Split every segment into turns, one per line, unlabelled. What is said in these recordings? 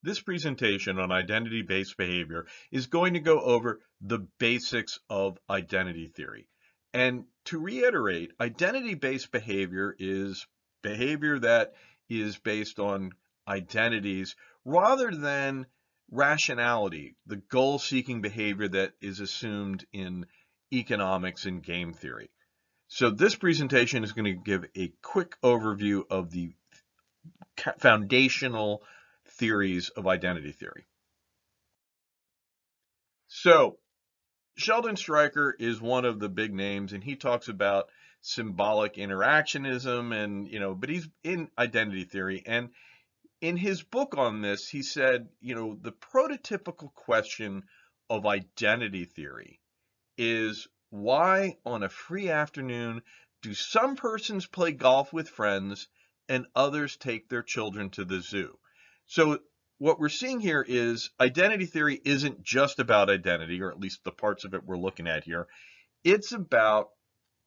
This presentation on identity-based behavior is going to go over the basics of identity theory. And to reiterate, identity-based behavior is behavior that is based on identities rather than rationality, the goal-seeking behavior that is assumed in economics and game theory. So this presentation is going to give a quick overview of the foundational theories of identity theory. So Sheldon Stryker is one of the big names, and he talks about symbolic interactionism and, but he's in identity theory. And in his book on this, he said, the prototypical question of identity theory is why on a free afternoon do some persons play golf with friends and others take their children to the zoo? So what we're seeing here is identity theory isn't just about identity, or at least the parts of it we're looking at here. It's about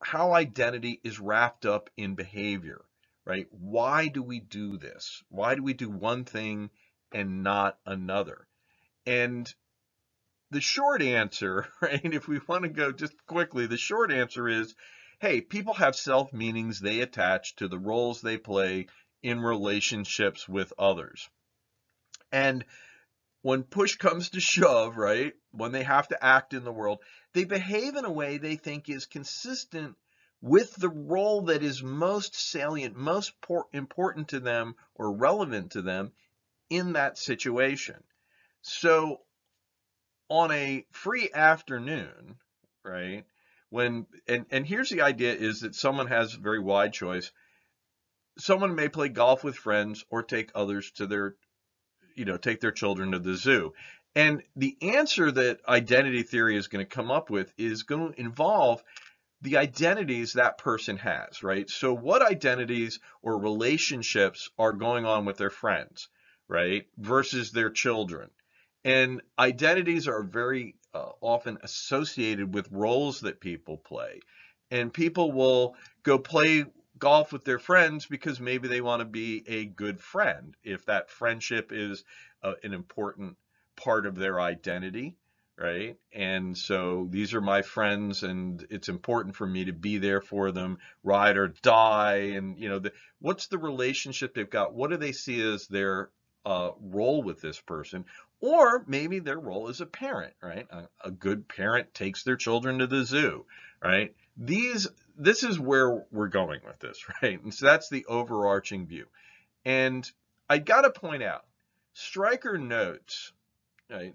how identity is wrapped up in behavior, right? Why do we do this? Why do we do one thing and not another? And the short answer, right, if we want to go just quickly, the short answer is, hey, people have self-meanings they attach to the roles they play in relationships with others. And when push comes to shove, right, when they have to act in the world, they behave in a way they think is consistent with the role that is most salient, most important to them or relevant to them in that situation. So on a free afternoon, right, and here's the idea is that someone has a very wide choice. Someone may play golf with friends or take others to take their children to the zoo. And the answer that identity theory is going to come up with is going to involve the identities that person has, right? So what identities or relationships are going on with their friends, right, versus their children? And identities are very often associated with roles that people play. And people will go play golf with their friends because maybe they want to be a good friend, if that friendship is an important part of their identity, right? And so these are my friends, and it's important for me to be there for them, ride or die. And what's the relationship they've got? What do they see as their role with this person? Or maybe their role as a parent, right? A good parent takes their children to the zoo, right? This is where we're going with this, right? And so that's the overarching view. And I got to point out, Stryker notes, right,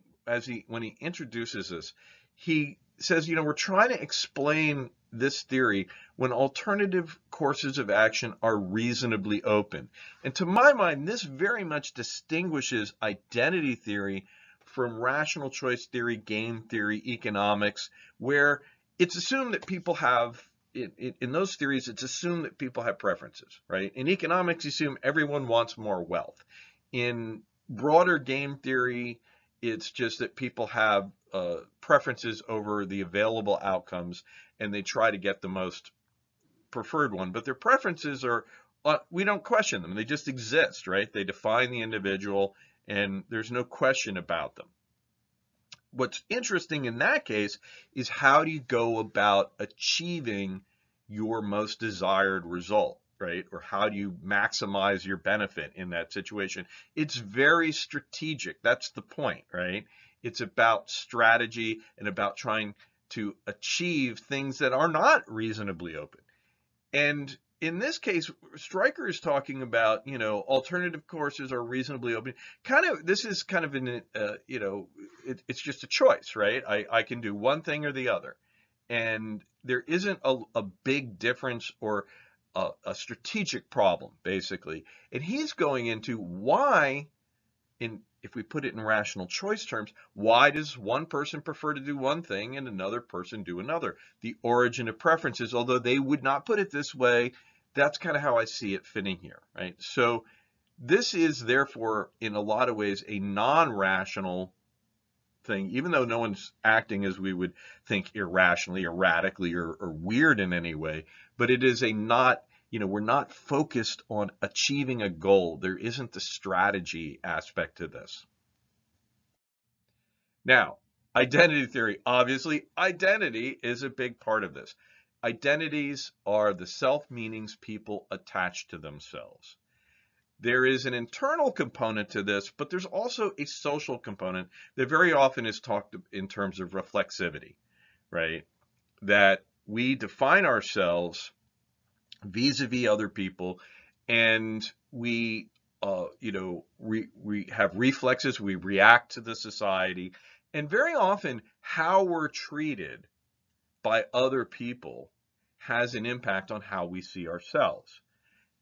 when he introduces this, he says, we're trying to explain this theory when alternative courses of action are reasonably open. And to my mind, this very much distinguishes identity theory from rational choice theory, game theory, economics, where it's assumed that people have, in those theories, it's assumed that people have preferences, right? In economics, you assume everyone wants more wealth. In broader game theory, it's just that people have preferences over the available outcomes, and they try to get the most preferred one. But their preferences are, we don't question them. They just exist, right? They define the individual, and there's no question about them. What's interesting in that case is how do you go about achieving your most desired result, right? Or how do you maximize your benefit in that situation? It's very strategic. That's the point, right? It's about strategy and about trying to achieve things that are not reasonably open. And in this case, Stryker is talking about, alternative courses are reasonably open. This is kind of it's just a choice, right? I can do one thing or the other. And there isn't a big difference or a strategic problem, basically. And he's going into why, if we put it in rational choice terms, why does one person prefer to do one thing and another person do another? The origin of preferences, although they would not put it this way, that's kind of how I see it fitting here, right? So this is therefore, in a lot of ways, a non-rational thing, even though no one's acting as we would think irrationally, erratically, or weird in any way, but it is we're not focused on achieving a goal. There isn't the strategy aspect to this. Now, identity theory, obviously, identity is a big part of this. Identities are the self-meanings people attach to themselves. There is an internal component to this, but there's also a social component that very often is talked in terms of reflexivity, right? That we define ourselves vis-a-vis other people, and we, we have reflexes, we react to the society, and very often how we're treated by other people has an impact on how we see ourselves.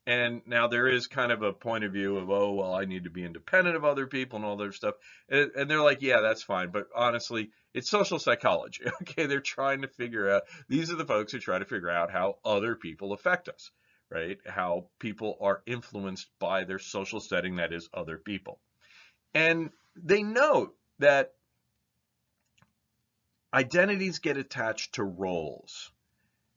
And now there is kind of a point of view of, oh, well, I need to be independent of other people and all their stuff. And they're like, yeah, that's fine. But honestly, it's social psychology. Okay. They're trying to figure out, these are the folks who try to figure out how other people affect us, right? How people are influenced by their social setting, that is, other people. And they note that identities get attached to roles,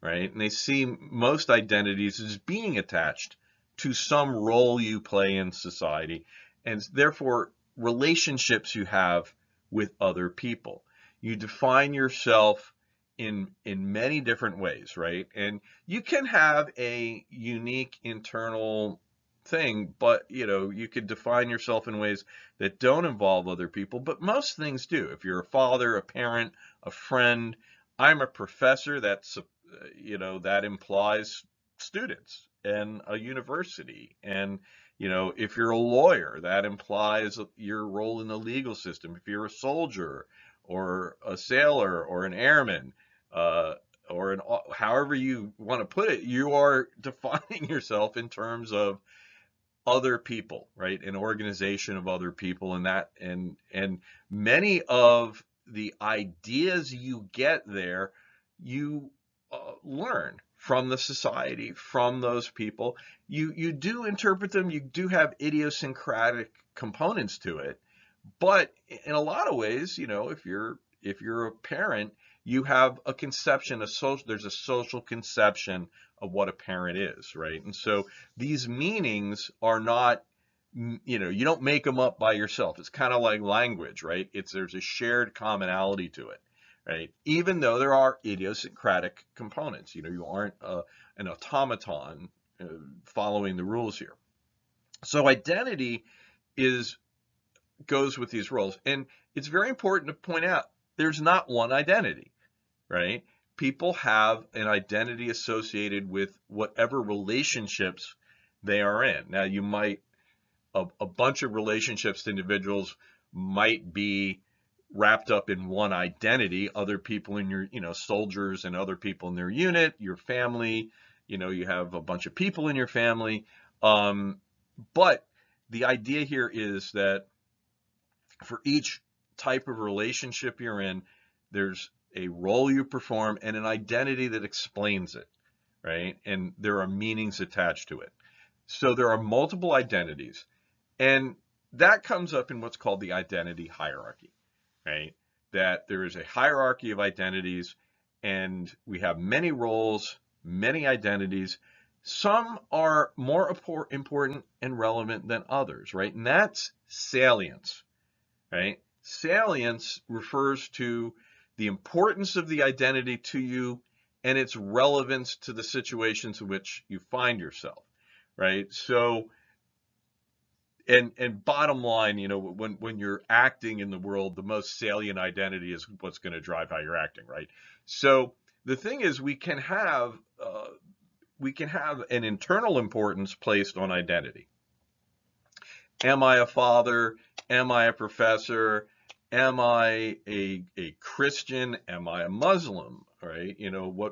right? And they see most identities as being attached to some role you play in society, and therefore relationships you have with other people. You define yourself in many different ways, right? And you can have a unique internal thing, but you could define yourself in ways that don't involve other people, but most things do. If you're a father, a parent, a friend, I'm a professor, that implies students and a university. And, if you're a lawyer, that implies your role in the legal system. If you're a soldier or a sailor or an airman, however you want to put it, you are defining yourself in terms of other people, right? An organization of other people, and many of the ideas you get there, you learn from the society, from those people. You do interpret them. You do have idiosyncratic components to it, but in a lot of ways, if you're a parent, you have a conception, there's a social conception of what a parent is, right? And so these meanings are not, you don't make them up by yourself. It's kind of like language, right? There's a shared commonality to it, right? Even though there are idiosyncratic components, you aren't an automaton following the rules here. So identity is goes with these roles. And it's very important to point out there's not one identity, right? People have an identity associated with whatever relationships they are in. Now, a bunch of relationships to individuals might be wrapped up in one identity. Other people in your, soldiers and other people in their unit, your family, you have a bunch of people in your family. But the idea here is that for each type of relationship you're in, there's a role you perform and an identity that explains it, right? And there are meanings attached to it. So there are multiple identities, and that comes up in what's called the identity hierarchy, right? That there is a hierarchy of identities, and we have many roles, many identities. Some are more important and relevant than others, right? And that's salience, right? Salience refers to the importance of the identity to you and its relevance to the situations in which you find yourself, right? So, and bottom line, when you're acting in the world, the most salient identity is what's going to drive how you're acting, right? So the thing is, we can have an internal importance placed on identity. Am I a father? Am I a professor? Am I a Christian? Am I a Muslim? Right?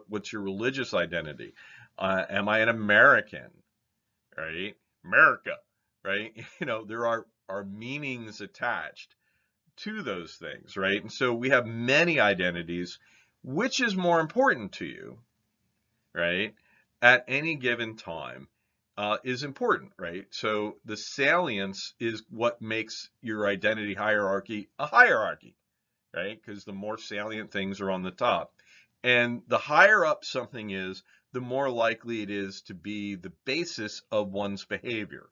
What's your religious identity? Am I an American? Right? America, right? There are meanings attached to those things, right? And so we have many identities. Which is more important to you, right? At any given time is important, right? So the salience is what makes your identity hierarchy a hierarchy, right? Because the more salient things are on the top. And the higher up something is, the more likely it is to be the basis of one's behavior,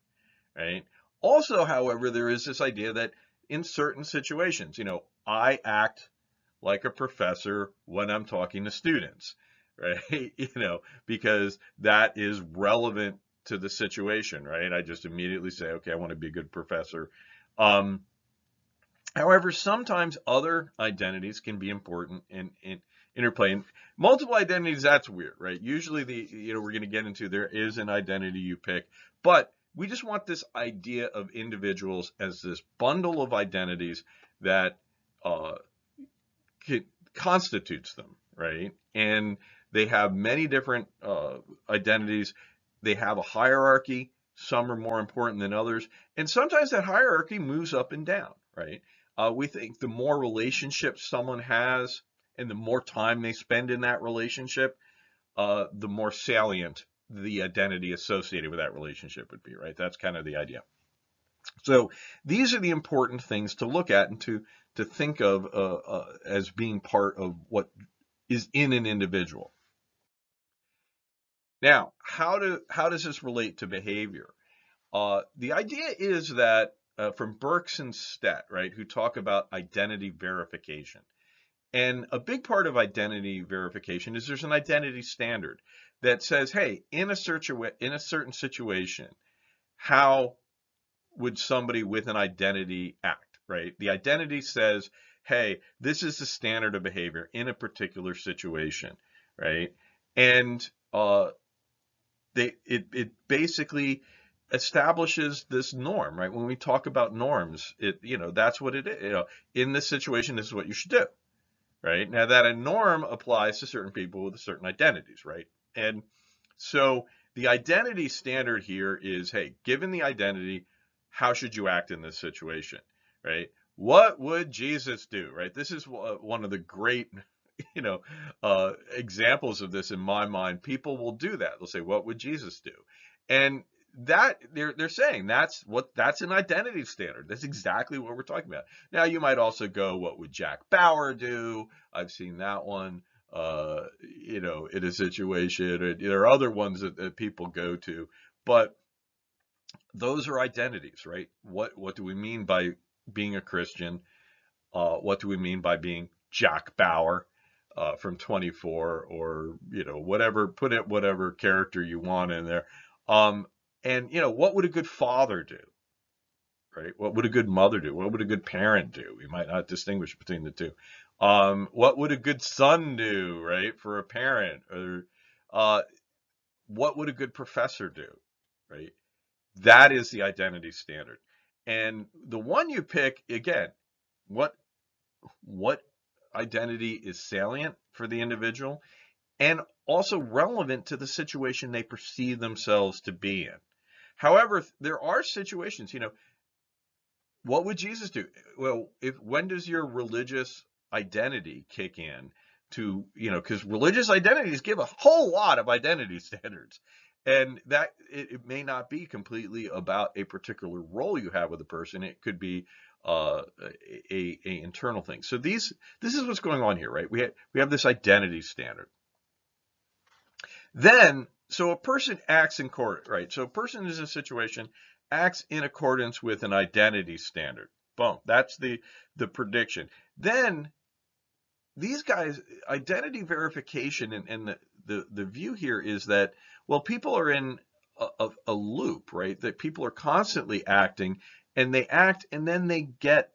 right? Also, however, there is this idea that in certain situations. I act like a professor when I'm talking to students, right? Because that is relevant to the situation, right? I just immediately say, okay, I want to be a good professor. Um, However, sometimes other identities can be important in interplay. And multiple identities, that's weird, right? Usually we're going to get into, there is an identity you pick, but we just want this idea of individuals as this bundle of identities that uh, constitutes them, right? And they have many different identities. They have a hierarchy. Some are more important than others. And sometimes that hierarchy moves up and down, right? We think the more relationships someone has and the more time they spend in that relationship, the more salient the identity associated with that relationship would be, right? That's kind of the idea. So these are the important things to look at and to think of as being part of what is in an individual. Now, how does this relate to behavior? The idea is that from Birx and Stett, right, who talk about identity verification. And a big part of identity verification is there's an identity standard that says, hey, in a certain situation, how would somebody with an identity act, right? The identity says, hey, this is the standard of behavior in a particular situation, right? And it basically establishes this norm, right? When we talk about norms, that's what it is. In this situation, this is what you should do, right? Now that a norm applies to certain people with certain identities, right? And so the identity standard here is, hey, given the identity, how should you act in this situation, right? What would Jesus do, right? This is one of the great, examples of this in my mind. People will do that. They'll say, what would Jesus do? And that they're saying that's an identity standard. That's exactly what we're talking about. Now you might also go, what would Jack Bauer do? I've seen that one. In a situation. There are other ones that people go to, but those are identities, right? What do we mean by being a Christian? What do we mean by being Jack Bauer from 24, or whatever? Put it whatever character you want in there. And what would a good father do? Right? What would a good mother do? What would a good parent do? We might not distinguish between the two. What would a good son do, right, for a parent? Or what would a good professor do, right? That is the identity standard. And the one you pick, again, what identity is salient for the individual and also relevant to the situation they perceive themselves to be in. However, there are situations, what would Jesus do? Well, when does your religious identity kick in to, because religious identities give a whole lot of identity standards. And that it may not be completely about a particular role you have with a person. It could be a internal thing. So this is what's going on here, right? We have this identity standard. Then, so a person acts in court, right? So a person is in a situation, acts in accordance with an identity standard. Boom. That's the prediction. Then these guys, identity verification and the view here is that, well, people are in a loop, right? That people are constantly acting, and they act and then they get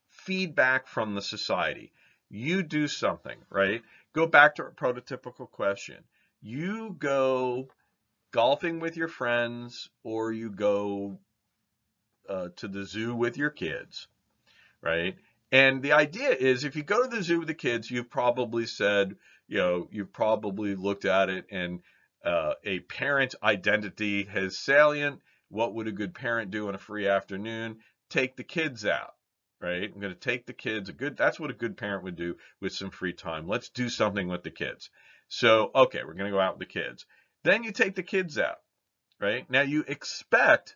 feedback from the society. You do something, right? Go back to our prototypical question. You go golfing with your friends, or you go to the zoo with your kids, right? And the idea is, if you go to the zoo with the kids, you've probably said, you've probably looked at it, and a parent identity has salient. What would a good parent do on a free afternoon? Take the kids out, right? I'm going to take the kids. That's what a good parent would do with some free time. Let's do something with the kids. So, okay, we're going to go out with the kids. Then you take the kids out, right? Now you expect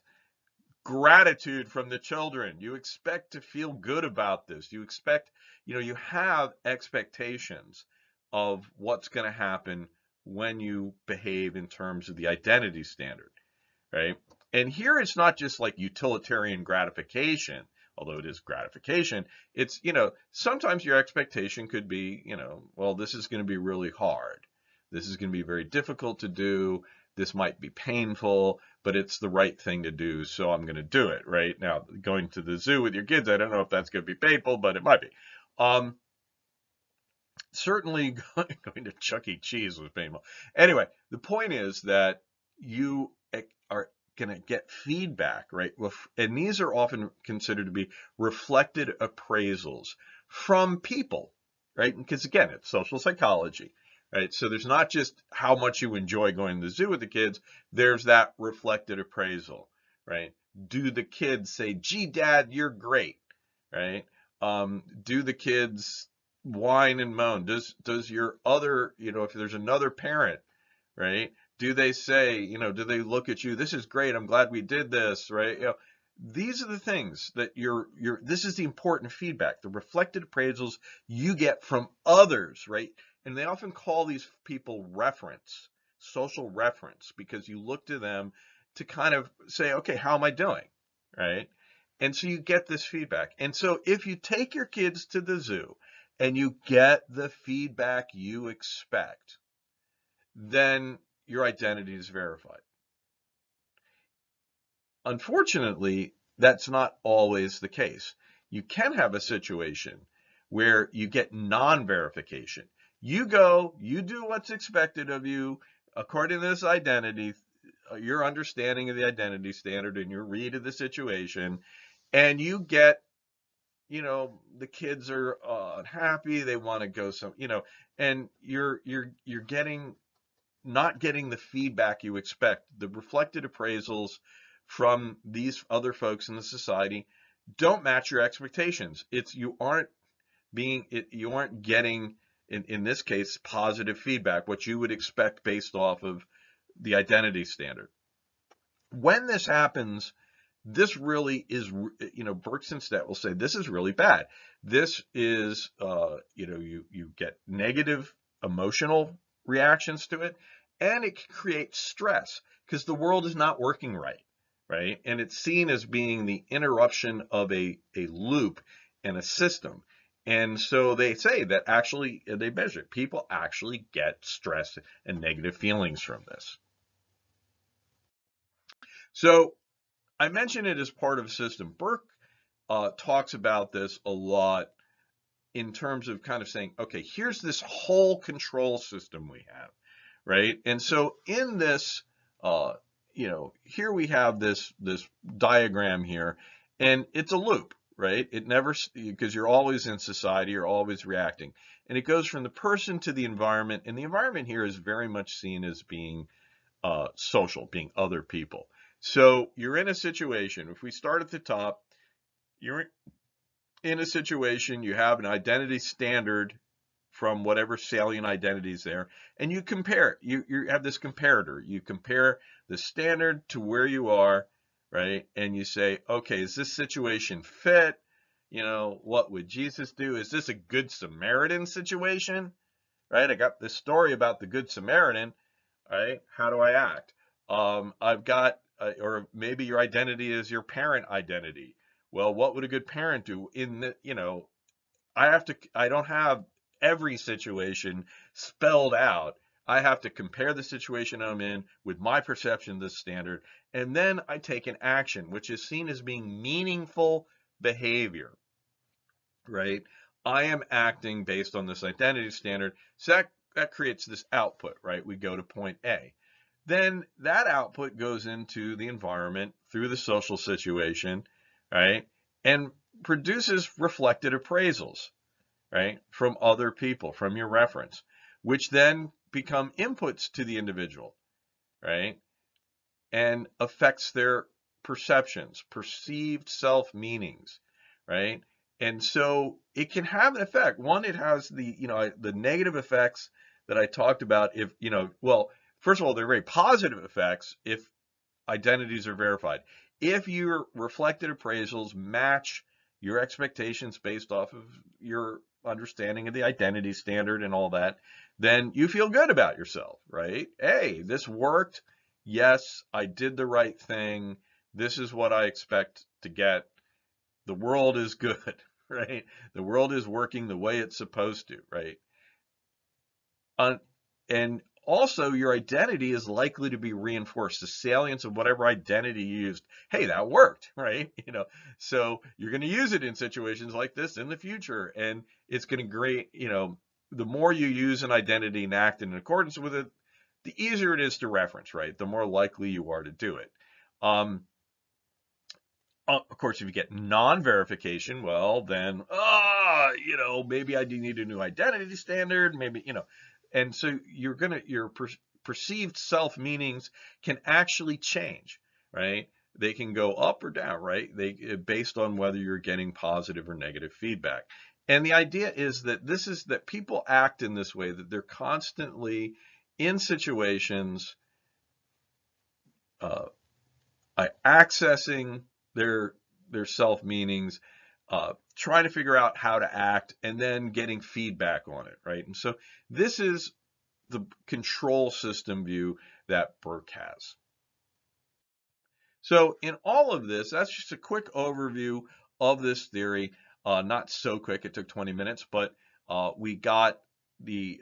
gratitude from the children. You expect to feel good about this. You expect, you have expectations of what's going to happen when you behave in terms of the identity standard, right? And here it's not just like utilitarian gratification, although it is gratification. It's, sometimes your expectation could be, well, this is going to be really hard. This is going to be very difficult to do. This might be painful, but it's the right thing to do, so I'm going to do it, right? Now, going to the zoo with your kids, I don't know if that's going to be painful, but it might be. Certainly going to Chuck E. Cheese was painful. Anyway, the point is that you are going to get feedback, right? And these are often considered to be reflected appraisals from people, right? Because again, it's social psychology, right? So there's not just how much you enjoy going to the zoo with the kids, there's that reflected appraisal, right? Do the kids say, gee, Dad, you're great, right? Do the kids whine and moan? Does your other, if there's another parent, right? Do they say, do they look at you, this is great, I'm glad we did this, right? These are the things that this is the important feedback, the reflected appraisals you get from others, right? And they often call these people reference, social reference, because you look to them to kind of say, okay, how am I doing, right? And so you get this feedback. And so if you take your kids to the zoo and you get the feedback you expect, then your identity is verified. Unfortunately, that's not always the case. You can have a situation where you get non-verification. You go, you do what's expected of you according to this identity, your understanding of the identity standard and your read of the situation, and you get, the kids are unhappy, they want to go and you're not getting the feedback you expect. The reflected appraisals from these other folks in the society don't match your expectations. You aren't getting, in this case, positive feedback, what you would expect based off of the identity standard. When this happens, this really is, Berkson-Stet will say, this is really bad. This is, you get negative emotional reactions to it, and it can create stress because the world is not working right, right? And it's seen as being the interruption of a loop and a system. And so they say that actually, they measure it. People actually get stress and negative feelings from this. So I mentioned it as part of a system. Burke talks about this a lot in terms of kind of saying, okay, here's this whole control system we have, right? And so in this, here we have this diagram here, and it's a loop, right? It never, because you're always in society, you're always reacting. And it goes from the person to the environment, and the environment here is very much seen as being social, being other people. So you're in a situation, if we start at the top, you're in a situation, you have an identity standard from whatever salient identity is there, and you compare it. You have this comparator. You compare the standard to where you are, right? And you say, okay, is this situation fit? What would Jesus do? Is this a Good Samaritan situation, right? I got this story about the Good Samaritan, right? How do I act? I've got, or maybe your identity is your parent identity. Well, what would a good parent do in the, I don't have every situation spelled out. I have to compare the situation I'm in with my perception of this standard, and then I take an action, which is seen as being meaningful behavior, right? I am acting based on this identity standard, so that creates this output, right? We go to point A. Then that output goes into the environment through the social situation, right? And produces reflected appraisals, right? From other people, from your reference, which then become inputs to the individual, right? And affects their perceptions, perceived self-meanings, right? And so it can have an effect. One, it has the negative effects that I talked about. If, well, first of all, they're very positive effects if identities are verified. If your reflected appraisals match your expectations based off of your understanding of the identity standard and all that, then you feel good about yourself, right? Hey, this worked. Yes, I did the right thing. This is what I expect to get. the world is good, right? The world is working the way it's supposed to, right? Uh, and also, your identity is likely to be reinforced. The salience of whatever identity you used, hey, that worked, right? So you're going to use it in situations like this in the future, and it's going to great. The more you use an identity and act in accordance with it, the easier it is to reference, right? The more likely you are to do it. Um, of course, if you get non-verification, well, then, maybe I do need a new identity standard, maybe, and so your perceived self meanings can actually change, right? They can go up or down, right? Based on whether you're getting positive or negative feedback. And the idea is that people act in this way, that they're constantly in situations, uh, accessing their self meanings, trying to figure out how to act, and then getting feedback on it, right? And so this is the control system view that Burke has. So in all of this, that's just a quick overview of this theory. Not so quick; it took 20 minutes, but we got the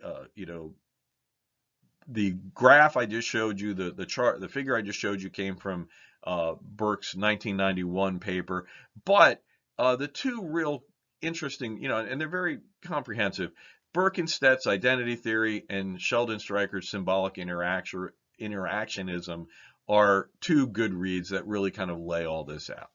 the graph I just showed you, the chart, the figure I just showed you came from Burke's 1991 paper. But the two real interesting, and they're very comprehensive, Burke and Stett's identity theory and Sheldon Stryker's symbolic interactionism are two good reads that really kind of lay all this out.